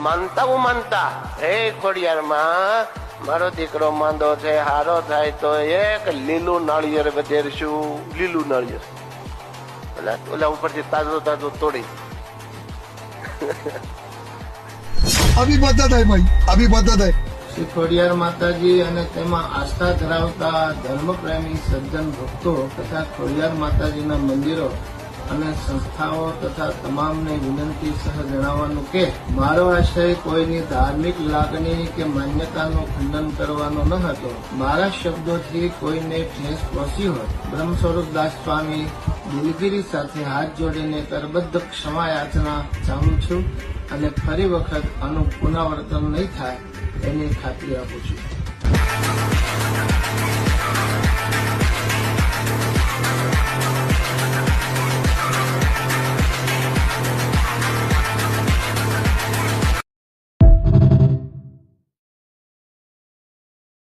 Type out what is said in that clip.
માનતા હે ખોડિયારમાં મારો દીકરો માંદો છે, હારો થાય તો એક લીલું નાળિયેર વધેરશું. લીલું નાળિયેર ઓલા ઉપરથી તાજો તાજો તોડી. अभी बता है भाई, अभी बता है. શ્રી ખોડિયાર માતાજી અને તેમાં આસ્થા ધરાવતા ધર્મપ્રેમી સજ્જન ભક્તો તથા ખોડિયાર માતાજીના મંદિરો અને સંસ્થાઓ તથા તમામને વિનંતી સહ જણાવવાનું કે મારો આશય કોઈની ધાર્મિક લાગણી કે માન્યતાનું ખંડન કરવાનો ન હતો. મારા શબ્દોથી કોઈને ઠેસ પહોંચી હોય બ્રહ્મ સ્વરૂપ દાસ સ્વામી દિલગીરી સાથે હાથ જોડીને કરબદ્ધ ક્ષમા યાચના ચાહું છું અને ફરી વખત આનું પુનરાવર્તન નહીં થાય એની ખાતરી આપું છું.